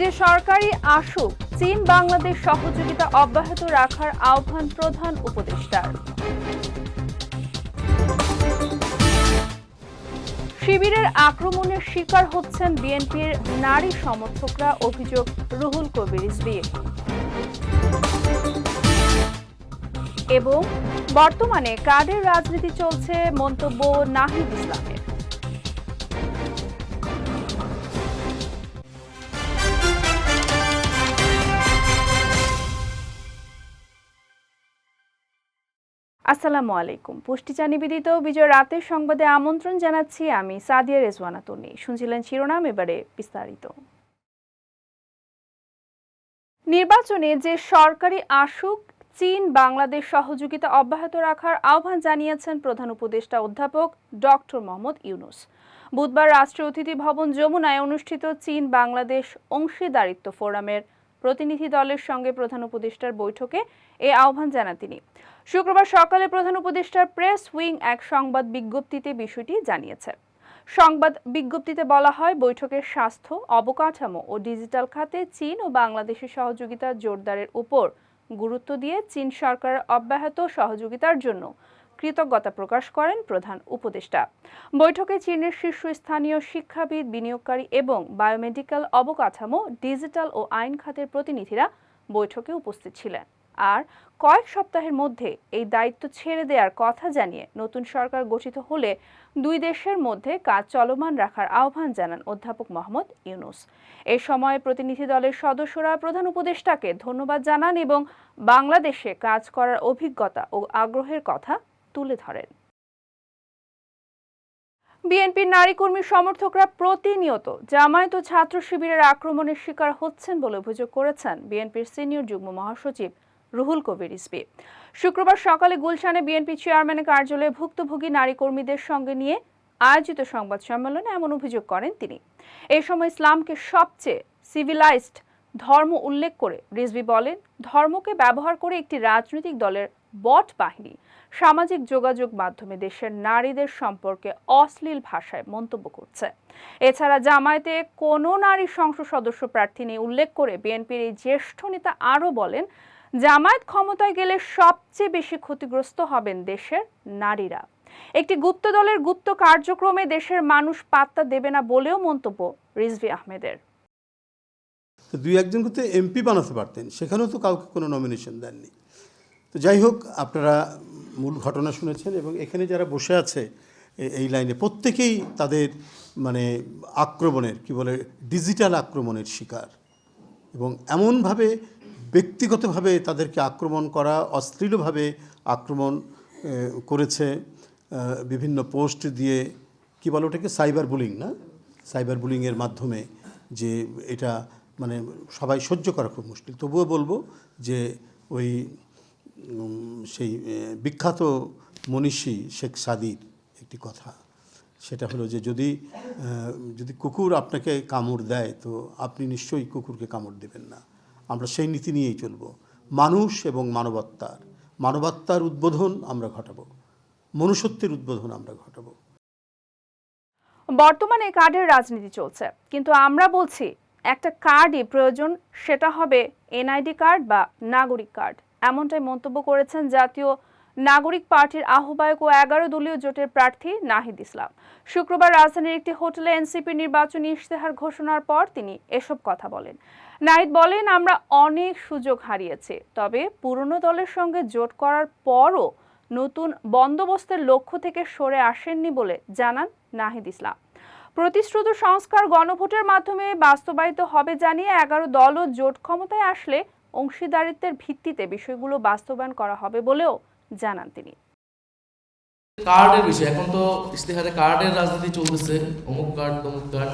যে সরকারি আসুক, চীন বাংলাদেশ সহযোগিতা অব্যাহত রাখার আহ্বান প্রধান উপদেষ্টার। শিবিরের আক্রমণের শিকার হচ্ছেন বিএনপির নারী সমর্থকরা, অভিযোগ রুহুল কবির রিজভী। এবং বর্তমানে কাদের রাজনীতি চলছে, মন্তব্য নাহিদ ইসলামের। আসসালামু আলাইকুম। পুষ্টিচা নিবেদিত বিজয় রাতের সংবাদে আমন্ত্রণ জানাচ্ছি আমি সাদিয়া রেজওয়ানা তন্নি। শুনছিলেন শিরোনাম, এবারে বিস্তারিত। নির্বাচনে যে সরকারি আসুক, চীন বাংলাদেশ সহযোগিতা অব্যাহত রাখার আহ্বান জানিয়েছেন প্রধান উপদেষ্টা অধ্যাপক ডক্টর মোহাম্মদ ইউনূস। বুধবার রাষ্ট্রীয় অতিথি ভবন যমুনায় অনুষ্ঠিত চীন বাংলাদেশ অংশীদারিত্ব ফোরামের প্রতিনিধি দলের সঙ্গে প্রধান উপদেষ্টার বৈঠকে এ আহ্বান জানান তিনি। শুক্রবার সকালে প্রধান উপদেষ্টার প্রেস উইং এক সংবাদ বিজ্ঞপ্তিতে বিষয়টি জানিয়েছে। সংবাদ বিজ্ঞপ্তিতে বলা হয়, বৈঠকের স্বাস্থ্য, অবকাঠামো ও ডিজিটাল খাতে চীন ও বাংলাদেশের সহযোগিতা জোরদারের উপর গুরুত্ব দিয়ে চীন সরকারের অব্যাহত সহযোগিতার জন্য কৃতজ্ঞতা প্রকাশ করেন প্রধান উপদেষ্টা। বৈঠকে চীনের শীর্ষস্থানীয় শিক্ষাবিদ, বিনিয়োগকারী এবং বায়োমেডিক্যাল অবকাঠামো, ডিজিটাল ও আইন খাতের প্রতিনিধিরা বৈঠকে উপস্থিত ছিলেন। আর কয়েক সপ্তাহের মধ্যে এই দায়িত্ব ছেড়ে দেওয়ার কথা জানিয়ে নতুন সরকার গঠিত হলে দুই দেশের মধ্যে কাজ চলমান রাখার আহ্বান জানান অধ্যাপক মোহাম্মদ ইউনূস। এই সময় প্রতিনিধি দলের সদস্যরা প্রধান উপদেষ্টাকে ধন্যবাদ জানান এবং বাংলাদেশে কাজ করার অভিজ্ঞতা ও আগ্রহের কথা তুলে ধরেন। বিএনপির নারী কর্মী সমর্থকরা প্রতিনিয়ত জামায়াত ও ছাত্র শিবিরের আক্রমণের শিকার হচ্ছেন বলে অভিযোগ করেছেন বিএনপির সিনিয়র যুগ্ম মহাসচিব রুহুল কবির রিজভী। শুক্রবার সকালে গুলশানে বিএনপি চেয়ারম্যানের কার্যালয়ে ভুক্তভোগী নারী কর্মীদের সঙ্গে নিয়ে আয়োজিত সংবাদ সম্মেলনে এমন অভিযোগ করেন তিনি। এই সময় ইসলামকে সবচেয়ে সিভিলাইজড ধর্ম উল্লেখ করে রিজভী বলেন, ধর্মকে ব্যবহার করে একটি রাজনৈতিক দলের বট বাহিনী সামাজিক যোগাযোগ মাধ্যমে দেশের নারীদের সম্পর্কে অশ্লীল ভাষায় মন্তব্য করছে। এছাড়া জামায়াতে কোনো নারী সংসদ সদস্য প্রার্থী নেই উল্লেখ করে বিএনপির এই জ্যেষ্ঠ নেতা আরও বলেন, জামায়াত ক্ষমতায় গেলে সবচেয়ে বেশি ক্ষতিগ্রস্ত হবেন দেশের নারীরা। একটি গুপ্ত দলের গুপ্ত কার্যক্রমে দেশের মানুষ পাত্তা দেবে না বলেও মন্তব্য রিজভী আহমেদের। দুই একজনকে তো এমপি বানাতে পারতেন, সেখানেও তো কাউকে কোনো নমিনেশন দেননি। তো যাই হোক, আপনারা মূল ঘটনা শুনেছেন এবং এখানে যারা বসে আছে এই লাইনে প্রত্যেকেই তাদের আক্রমণের ডিজিটাল আক্রমণের শিকার, এবং এমনভাবে ব্যক্তিগতভাবে তাদেরকে আক্রমণ করা, অশ্লীলভাবে আক্রমণ করেছে বিভিন্ন পোস্ট দিয়ে, কি বলে ওটাকে, সাইবার বুলিং না, সাইবার বুলিংয়ের মাধ্যমে, যে এটা সবাই সহ্য করা খুব মুশকিল। তবুও বলবো যে ওই সেই বিখ্যাত মনীষী শেখ সাদির একটি কথা, সেটা হলো যে যদি কুকুর আপনাকে কামড় দেয় তো আপনি নিশ্চয়ই কুকুরকে কামড় দেবেন না। আমরা সেই নীতি নিয়েই চলব। মানুষ এবং মানবতার উদ্বোধন আমরা ঘটাবো, মনুষ্যত্বের উদ্বোধন আমরা ঘটাবো। বর্তমানে কার্ডের রাজনীতি চলছে, কিন্তু আমরা বলছি একটা কার্ডই প্রয়োজন, সেটা হবে এনআইডি কার্ড বা নাগরিক কার্ড। এমনটাই মন্তব্য করেছেন জাতীয় নাগরিক পার্টির আহ্বায়ক ও 11 দলীয় জোটের প্রার্থী নাহিদ ইসলাম। শুক্রবার রাজধানীর একটি হোটেলে এনসিপি নির্বাচনী ইশতেহার ঘোষণার পর তিনি এসব কথা বলেন। নাহিদ বলেন, আমরা অনেক সুযোগ হারিয়েছি, তবে পুরনো দলের সঙ্গে জোট করার পরও নতুন বন্দোবস্তের লক্ষ্য থেকে সরে আসেননি বলে জানান নাহিদ ইসলাম। প্রতিশ্রুত সংস্কার গণভোটের মাধ্যমে বাস্তবায়িত হবে জানিয়ে 11 দলও জোট ক্ষমতায় আসলে অংশীদারিত্বের ভিত্তিতে বিষয়গুলো বাস্তবায়ন করা হবে বলেও জানান তিনি। কার্ডের বিষয়, এখন তো ইশতেহারে কার্ডের রাজনীতি চলতেছে, অমুক কার্ড তমুক কার্ড।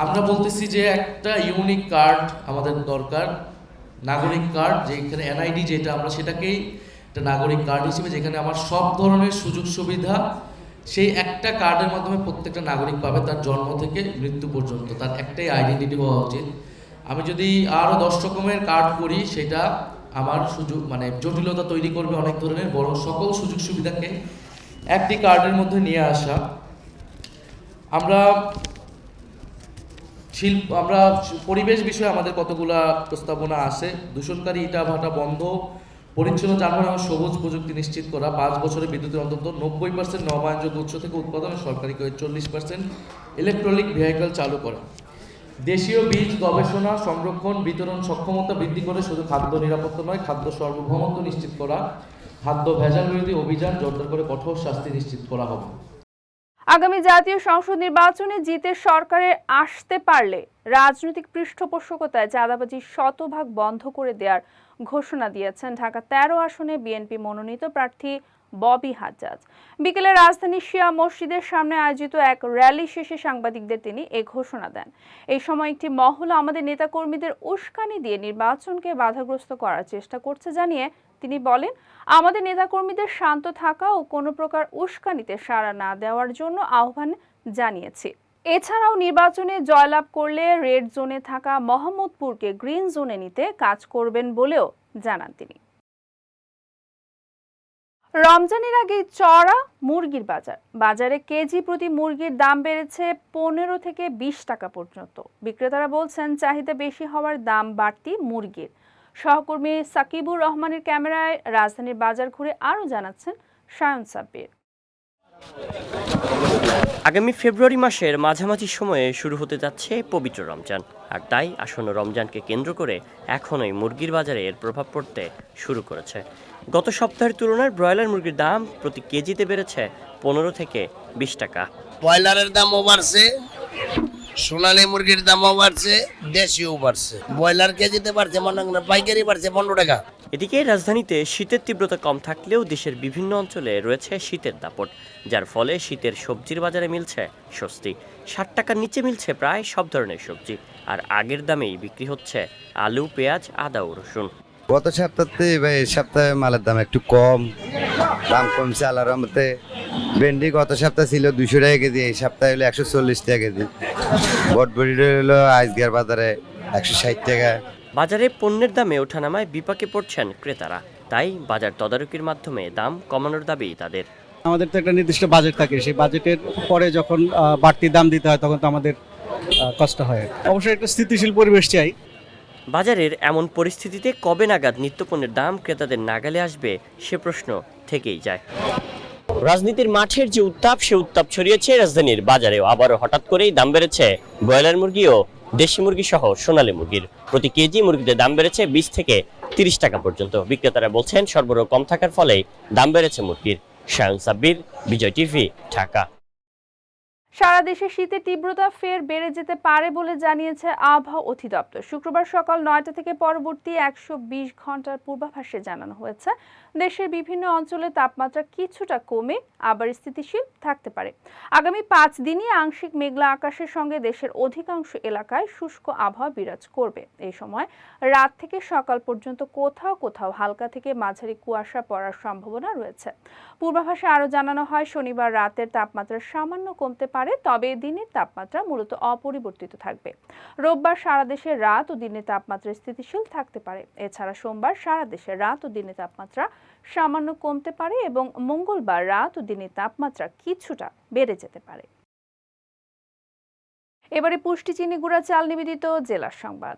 আমরা বলতেছি যে একটা ইউনিক কার্ড আমাদের দরকার, নাগরিক কার্ড, যেখানে এনআইডি যেটা, আমরা সেটাকেই একটা নাগরিক কার্ড হিসেবে, যেখানে আমার সব ধরনের সুযোগ সুবিধা সেই একটা কার্ডের মাধ্যমে প্রত্যেকটা নাগরিক পাবে, তার জন্ম থেকে মৃত্যু পর্যন্ত তার একটাই আইডেন্টিটি হওয়া উচিত। আমি যদি আরও 10 রকমের কার্ড করি, সেটা আমার সুযোগ জটিলতা তৈরি করবে অনেক ধরনের, বরং সকল সুযোগ সুবিধাকে একটি কার্ডের মধ্যে নিয়ে আসা। আমরা আমরা পরিবেশ বিষয়ে আমাদের কতগুলা প্রস্তাবনা আসে। দূষণকারী ইটা ভাটা বন্ধ, পরিচ্ছন্ন যানবাহন এবং সবুজ প্রযুক্তি নিশ্চিত করা, 5 বছরে বিদ্যুতের অন্তত 90% নবায়নযোগ্য উৎস থেকে উৎপাদন, সরকারি 40% ইলেকট্রনিক ভেহিকল চালু করা, দেশীয় বীজ গবেষণা, সংরক্ষণ, বিতরণ সক্ষমতা বৃদ্ধি করে শুধু খাদ্য নিরাপত্তা নয়, খাদ্য সার্বভৌমত্ব নিশ্চিত করা, খাদ্য ভেজাল বিরোধী অভিযান জোরদার করে কঠোর শাস্তি নিশ্চিত করা হবে। আগামী জাতীয় সংসদ নির্বাচনে জিতে সরকারে আসতে পারলে রাজনৈতিক পৃষ্ঠপোষকতায় চাঁদাবাজি শতভাগ বন্ধ করে দেওয়ার ঘোষণা দিয়েছেন ঢাকা 13 আসনে বিএনপি মনোনীত প্রার্থী ববি হাজ্জাজ। বিকেলে রাজধানীর শিয়া মসজিদের সামনে আয়োজিত এক র্যালি শেষে সাংবাদিকদের তিনি এ ঘোষণা দেন। এই সময় একটি মহল আমাদের নেতাকর্মীদের উস্কানি দিয়ে নির্বাচনকে বাধাগ্রস্ত করার চেষ্টা করছে জানিয়ে তিনি বলেন, আমাদের নেতাকর্মীদের শান্ত থাকা ও কোনো প্রকার উস্কানিতে সাড়া না দেওয়ার জন্য আহ্বান জানিয়েছি। এছাড়াও নির্বাচনে জয়লাভ করলে রেড জোনে থাকা মোহাম্মদপুরকে গ্রিন জোনে নিতে কাজ করবেন বলেও জানান তিনি। রমজানের আগে চড়া মুরগির বাজারে কেজি প্রতি মুরগির দাম বেড়েছে 15 থেকে 20 টাকা পর্যন্ত। বিক্রেতারা বলছেন, চাহিদা বেশি হওয়ার দাম বাড়তি মুরগির। সহকর্মী সাকিবুর রহমানের ক্যামেরায় রাজধানীর বাজার ঘুরে আরও জানাচ্ছেন সায়ন সাব্বির। আগামী ফেব্রুয়ারি মাসের মাঝামাঝি সময়ে শুরু হতে যাচ্ছে পবিত্র রমজান, আর তাই আসন্ন রমজানকে কেন্দ্র করে এখনই মুরগির বাজারে এর প্রভাব পড়তে শুরু করেছে। গত সপ্তাহের তুলনায় ব্রয়লার মুরগির দাম প্রতি কেজিতে বেড়েছে 15 থেকে 20 টাকা। ব্রয়লারের দামও বাড়ছে, সোনালী মুরগির দামও বাড়ছে, দেশিও বাড়ছে। ব্রয়লার কেজিতে বাড়ছে, মনে করেন পাইকারি বাড়ছে 15 টাকা। এদিকে রাজধানীতে শীতের তীব্রতা কম থাকলেও দেশের বিভিন্ন অঞ্চলে রয়েছে শীতের দাপট, যার ফলে শীতের সবজির বাজারে মিলছে স্বস্তি। 60 টাকার নিচে মিলছে প্রায় সব ধরনের সবজি, আর আগের দামেই বিক্রি হচ্ছে আলু, পেঁয়াজ, আদা ও রসুন। গত সপ্তাহে এই সপ্তাহে মালের দাম একটু কম, দাম কমছে আল্লাহর রহমতে। ভেন্ডি গত সপ্তাহে ছিল 200 টাকা কেজি, এই সপ্তাহে হলো 140 টাকা কেজি। বটবড়ি হলো আজকের বাজারে 160 টাকা। বাজারে পণ্যের দামে ওঠানামায় বিপাকে পড়ছেন ক্রেতারা, তাই বাজার তদারকির মাধ্যমে দাম কমানোর দাবি তাদের। আমাদের তো একটা নির্দিষ্ট বাজেট থাকে, সেই বাজেটের পরে যখন বাড়তি দাম দিতে হয় তখন তো আমাদের কষ্ট হয়। অবশ্যই একটা স্থিতিশীল পরিবেশ চাই। বাজারের এমন পরিস্থিতিতে কবে নাগাদ নিত্যপণ্যের দাম ক্রেতাদের নাগালে আসবে সে প্রশ্ন থেকেই যায়। রাজনীতির মাঠের যে উত্তাপ, সে উত্তাপ ছড়িয়েছে রাজধানীর বাজারেও। আবারও হঠাৎ করেই দাম বেড়েছে ব্রয়লার মুরগি ও দেশি মুরগি সহ সোনালী মুরগির। প্রতি কেজি মুরগিতে দাম বেড়েছে 20 থেকে 30 টাকা পর্যন্ত। বিক্রেতারা বলছেন, সরবরাহ কম থাকার ফলেই দাম বেড়েছে মুরগির। সায়ন সাব্বির, বিজয় টিভি, ঢাকা। সারা দেশে শীতের তীব্রতা ফের বেড়ে যেতে পারে বলে জানিয়েছে আবহাওয়া অধিদপ্তর। শুক্রবার সকাল 9টা থেকে পরবর্তী 120 ঘন্টার পূর্বাভাসে জানানো হয়েছে, দেশের বিভিন্ন অঞ্চলে তাপমাত্রা কিছুটা কমে আবার স্থিতিশীল থাকতে পারে। আগামী 5 দিনই আংশিক মেঘলা আকাশের সঙ্গে দেশের অধিকাংশ এলাকায় শুষ্ক আবহাওয়া বিরাজ করবে। এই সময় রাত থেকে সকাল পর্যন্ত কোথাও কোথাও হালকা থেকে মাঝারি কুয়াশা পড়ার সম্ভাবনা রয়েছে। পূর্বাভাসে আরও জানানো হয়, শনিবার রাতের তাপমাত্রা সামান্য কমতে পারে, তবে দিনের তাপমাত্রা মূলত অপরিবর্তিত থাকবে। রোববার সারা দেশে রাত ও দিনের তাপমাত্রা স্থিতিশীল থাকতে পারে। এছাড়া সোমবার সারা দেশে রাত ও দিনের তাপমাত্রা সামান্য কমতে পারে এবং মঙ্গলবার রাত ও দিনের তাপমাত্রা কিছুটা বেড়ে যেতে পারে। এবারে পুষ্টি চিনি গুঁড়া চাল নিবেদিত জেলার সংবাদ।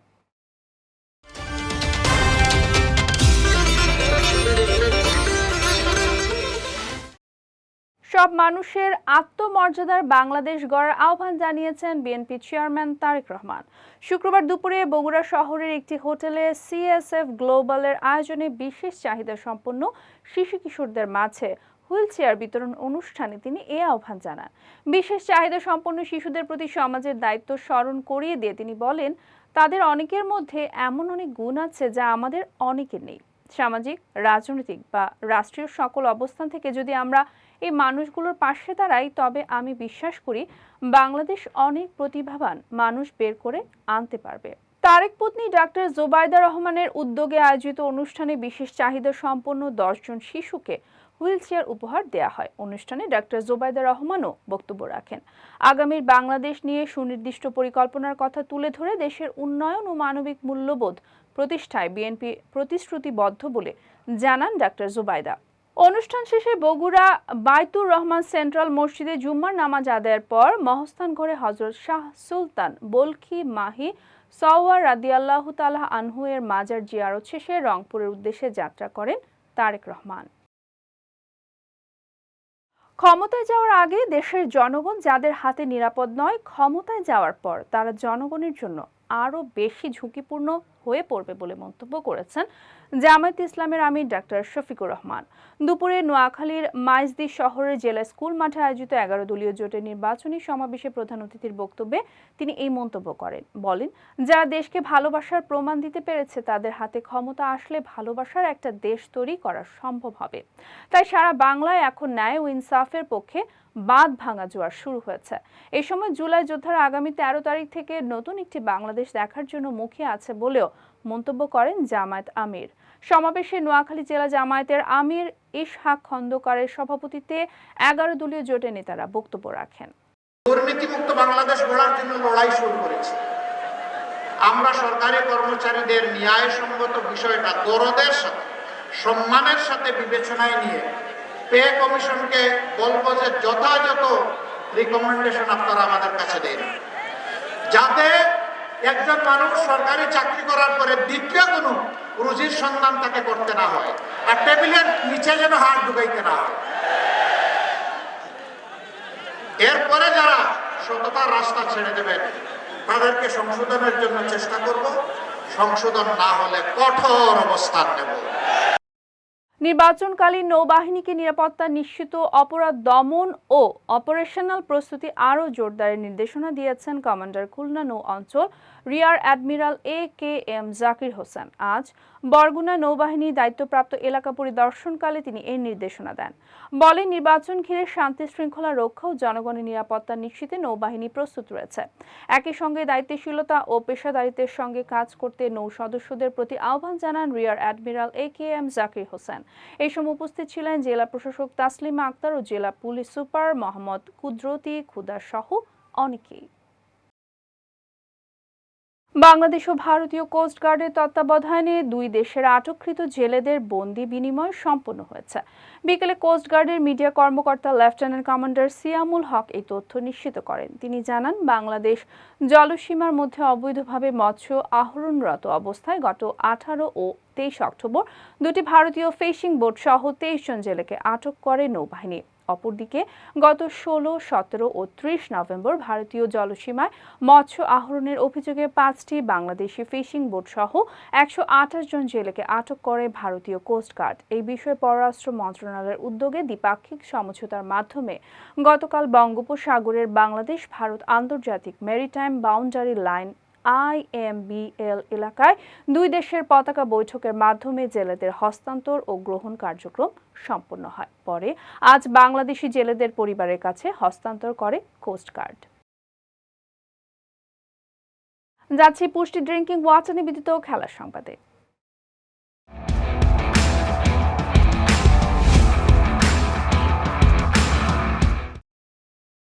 সব মানুষের আত্মমর্যাদার বাংলাদেশ গড়ার আহ্বান জানিয়েছেন বিএনপি চেয়ারম্যান তারেক রহমান। শুক্রবার দুপুরে বগুড়া শহরের একটি হোটেলে সিএসএফ গ্লোবালের আয়োজনে বিশেষ চাহিদা সম্পন্ন শিশু কিশোরদের মাঝে হুইলচেয়ার বিতরণ অনুষ্ঠানে তিনি এ আহ্বান জানান। বিশেষ চাহিদা সম্পন্ন শিশুদের প্রতি সমাজের দায়িত্ব স্মরণ করিয়ে দিয়ে তিনি বলেন, তাদের অনেকের মধ্যে এমন অনেক গুণ আছে যা আমাদের অনেকের নেই। সামাজিক, রাজনৈতিক বা রাষ্ট্রীয় সকল অবস্থান থেকে যদি আমরা এই মানুষগুলোর পাশে দাঁড়াই, তবে আমি বিশ্বাস করি বাংলাদেশ অনেক প্রতিভাবান মানুষ বের করে আনতে পারবে। তারেক পত্নী ডাক্তার জোবাইদা রহমানের উদ্যোগে আয়োজিত অনুষ্ঠানে বিশেষ চাহিদা সম্পন্ন 10 জন শিশুকে হুইলচেয়ার উপহার দেয়া হয়। অনুষ্ঠানে ডাক্তার জোবাইদা রহমানও বক্তব্য রাখেন। আগামীর বাংলাদেশ নিয়ে সুনির্দিষ্ট পরিকল্পনার কথা তুলে ধরে দেশের উন্নয়ন ও মানবিক মূল্যবোধ প্রতিষ্ঠায় বিএনপি প্রতিশ্রুতিবদ্ধ বলে জানান ডাক্তার জোবাইদা। অনুষ্ঠান শেষে বগুড়া বাইতুর রহমান সেন্ট্রাল মসজিদে জুম্মার নামাজ আদায়ের পর মহস্থান ঘরে হযরত শাহ সুলতান বলখি মাহি সওয়ার রাদিয়াল্লাহু তাআলা আনহু এর মাজার জিয়ারত শেষে রংপুরের উদ্দেশ্যে যাত্রা করেন তারেক রহমান। ক্ষমতায় যাওয়ার আগে দেশের জনগণ যাদের হাতে নিরাপদ নয়, ক্ষমতায় যাওয়ার পর তারা জনগণের জন্য আরও বেশি ঝুঁকিপূর্ণ হয়ে পড়বে বলে মন্তব্য করেছেন জামায়াতে ইসলামের আমির ডাক্তার শফিকুর রহমান। দুপুরে নোয়াখালীর মাইজদি শহরের জেলা স্কুল মাঠে আয়োজিত 11 দলীয় জোটের নির্বাচনী সমাবেশে প্রধান অতিথির বক্তব্যে তিনি এই মন্তব্য করেন। বলেন, যারা দেশকে ভালোবাসার প্রমাণ দিতে পেরেছে তাদের হাতে ক্ষমতা আসলে ভালোবাসার একটা দেশ তৈরি করা সম্ভব হবে। তাই সারা বাংলায় এখন ন্যায় ও ইনসাফের পক্ষে বাঁধ ভাঙা জোয়ার শুরু হয়েছে। এই সময় জুলাই যোদ্ধারা আগামী 13 তারিখ থেকে নতুন একটি বাংলাদেশ দেখার জন্য মুখিয়ে আছে বলেও মন্তব্য করেন জামায়াত আমির। সমাবেশে নোয়াখালী জেলা জামায়াতের আমির ইসহাক খন্দকারের সভাপতিত্বে 11 দলীয় জোটের নেতারা বক্তব্য রাখেন। দুর্নীতিমুক্ত বাংলাদেশ গড়ার জন্য লড়াই শুরু করেছি। আমরা সরকারি কর্মচারীদের ন্যায়সঙ্গত বিষয়টা দরদের সাথে, সম্মানের সাথে বিবেচনায় নিয়ে পে কমিশনকে বলবো যে যথাযথ রিকমেন্ডেশন আপনারা আমাদের কাছে দেন, যাতে একজন মানুষ সরকারি চাকরি করার পরে দ্বিতীয় কোনো রুজির সন্ধান তাকে করতে না হয়, আর টেবিলের নিচে যেন হাত ঢুকাইতে না হয়। এরপরে যারা সততার রাস্তা ছেড়ে দেবেন তাদেরকে সংশোধনের জন্য চেষ্টা করব, সংশোধন না হলে কঠোর অবস্থান নেব। নির্বাচনকালীন নৌবাহিনীকে নিরাপত্তা নিশ্চিত, অপরাধ দমন ও অপারেশনাল প্রস্তুতি আরও জোরদারের নির্দেশনা দিয়েছেন কমান্ডার খুলনা নৌ অঞ্চল rear admiral AKM Zakir Hossain. আজ বরগুনা নৌবাহিনী দায়িত্বপ্রাপ্ত এলাকা পরিদর্শনকালে তিনি এই নির্দেশনা দেন। বলেন, নির্বাচন ঘিরে শান্তি শৃঙ্খলা রক্ষা ও জনগণের নিরাপত্তা নিশ্চিতে নৌবাহিনী প্রস্তুত রয়েছে। একই সঙ্গে দায়িত্বশীলতা ও পেশাদারিত্বের সঙ্গে কাজ করতে নৌ সদস্যদের প্রতি আহ্বান জানান rear admiral AKM Zakir Hossain. এই সময় উপস্থিত ছিলেন জেলা প্রশাসক তাসলিমা আক্তার ও জেলা পুলিশ সুপার মোহাম্মদ কুদরতি খুদা সহ অনেকেই। বাংলাদেশ ও ভারতীয় কোস্ট গার্ডের তত্ত্বাবধানে দুই দেশের আটককৃত জেলেদের বন্দি বিনিময় সম্পন্ন হয়েছে। বিকেলে কোস্ট গার্ডের মিডিয়া কর্মকর্তা লেফটেন্যান্ট কমান্ডার সিয়ামুল হক এই তথ্য নিশ্চিত করেন। তিনি জানান, বাংলাদেশ জলসীমার মধ্যে অবৈধভাবে মৎস্য আহরণরত অবস্থায় গত 18 ও 23 অক্টোবর দুটি ভারতীয় ফিশিং বোট সহ 23 জন জেলেকে আটক করে নৌবাহিনী। অপরদিকে গত 16, 17 ও 30 নভেম্বর ভারতীয় জলসীমায় মৎস্য আহরণের অভিযোগে 5টি বাংলাদেশি ফিশিং বোট সহ 128 জন জেলেকে আটক করে ভারতীয় কোস্ট গার্ড। এই বিষয়ে পররাষ্ট্র মন্ত্রণালয়ের উদ্যোগে দ্বিপাক্ষিক সমঝোতার মাধ্যমে গতকাল বঙ্গোপসাগরের বাংলাদেশ ভারত আন্তর্জাতিক মেরিটাইম বাউন্ডারি লাইন IMBL এলাকায় দুই দেশের পতাকা বৈঠকের মাধ্যমে জেলেদের হস্তান্তর ও গ্রহণ কার্যক্রম সম্পন্ন হয়। পরে আজ বাংলাদেশি জেলেদের পরিবারের কাছে হস্তান্তর করে কোস্ট গার্ড। যাচ্ছি পুষ্টি ড্রিঙ্কিং ওয়াটার নিবেদিত খেলার সংবাদে।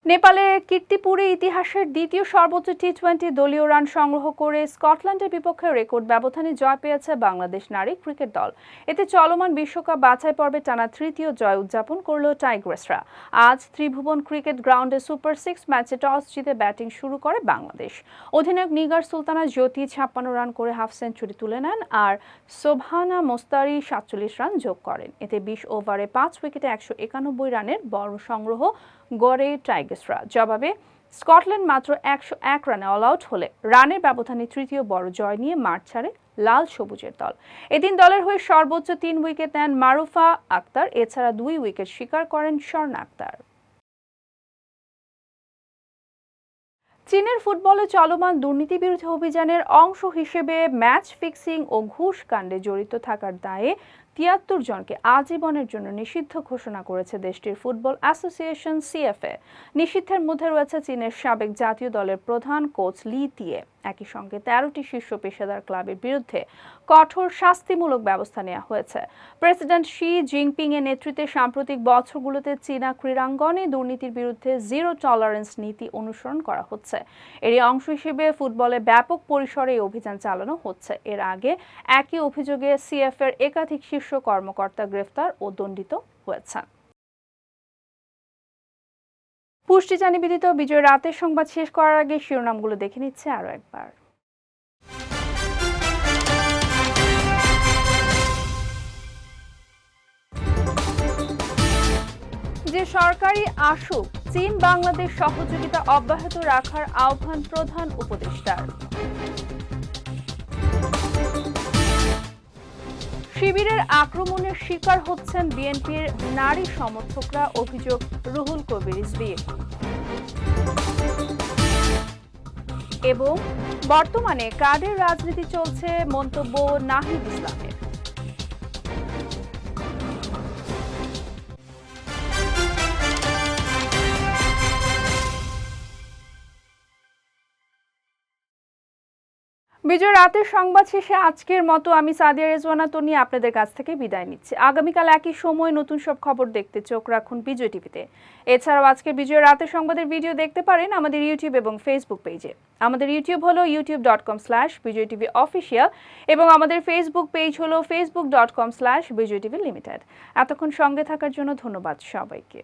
নেপালের কীর্তিপুরে ইতিহাসের দ্বিতীয় সর্বোচ্চ টি20 দলীয় রান সংগ্রহ করে স্কটল্যান্ডের বিপক্ষে রেকর্ড ব্যবধানে জয় পেয়েছে বাংলাদেশ নারী ক্রিকেট দল। এতে চলমান বিশ্বকাপ বাছাই পর্বে টানা তৃতীয় জয় উদযাপন করল টাইগ্রেসরা। আজ ত্রিভুবন ক্রিকেট গ্রাউন্ডে সুপার 6 ম্যাচে টস জিতে ব্যাটিং শুরু করে বাংলাদেশ। অধিনায়ক নিগার সুলতানা জ্যোতি 56 রান করে হাফ সেঞ্চুরি তুলে নেন, আর সোবহানা মোস্তারি 47 রান যোগ করেন। এতে 20 ওভারে 5 উইকেটে 191 রানের বড় সংগ্রহ গড়ে টাইগ্রেসরা। জবাবে স্কটল্যান্ড মাত্র 101 রানে অল আউট হলে রানের ব্যবধানে তৃতীয় বড় জয় নিয়ে মাঠ ছাড়ে লাল সবুজের দল। এদিন দলের হয়ে সর্বোচ্চ 3 উইকেট নেন মারুফা আক্তার, এছাড়া 2 উইকেট শিকার করেন স্বর্ণা আক্তার। চীনের ফুটবলে চলমান দুর্নীতি বিরোধী অভিযানের অংশ হিসেবে ম্যাচ ফিক্সিং ও ঘুষ কাণ্ডে জড়িত থাকার দায়ে 73 জনকে আজীবনের জন্য নিষিদ্ধ ঘোষণা করেছে দেশটির ফুটবল অ্যাসোসিয়েশন CFA। নিষিদ্ধের মধ্যে রয়েছে চীনের সাবেক জাতীয় দলের প্রধান কোচ লি তিয়ে। একই সঙ্গে 13টি শীর্ষ পেশাদার ক্লাবের বিরুদ্ধে কঠোর শাস্তিমূলক ব্যবস্থা নেওয়া হয়েছে। প্রেসিডেন্ট শি জিনপিং এর নেতৃত্বে সাম্প্রতিক বছরগুলোতে চীনা ক্রীড়াঙ্গনে দুর্নীতির বিরুদ্ধে জিরো টলারেন্স নীতি অনুসরণ করা হচ্ছে। এরই অংশ হিসেবে ফুটবলে ব্যাপক পরিসরে এই অভিযান চালানো হচ্ছে। এর আগে একই অভিযোগে CFA এর একাধিক শীর্ষ নিজস্ব কর্মকর্তা গ্রেফতার ও দণ্ডিত হয়েছেন। পুষ্টিচা নিবেদিত বিজয় রাতের সংবাদ শেষ করার আগে শিরোনামগুলো দেখে নিচ্ছে আরো একবার। যে সরকারি আসুক, চীন বাংলাদেশ সহযোগিতা অব্যাহত রাখার আহ্বান প্রধান উপদেষ্টার। শিবিরের আক্রমণের শিকার হচ্ছেন বিএনপির নারী সমর্থকরা, অভিযোগ রুহুল কবির রিজভীর। এবং বর্তমানে কার্ডের রাজনীতি চলছে, মন্তব্য নাহিদ ইসলামের। বিজয় রাতের সংবাদ শেষে আজকের মতো আমি সাদিয়া রেজওয়ানা তনি আপনাদের কাছ থেকে বিদায় নিচ্ছি। আগামীকাল একই সময় নতুন সব খবর দেখতে চোখ রাখুন বিজয় টিভিতে। এছাড়াও আজকের বিজয় রাতের সংবাদের ভিডিও দেখতে পারেন আমাদের ইউটিউব এবং ফেসবুক পেজে। আমাদের ইউটিউব হলো youtube.com/bijaytvofficial এবং আমাদের ফেসবুক পেজ হলো facebook.com/bijaytvlimited। এতক্ষণ সঙ্গে থাকার জন্য ধন্যবাদ সবাইকে।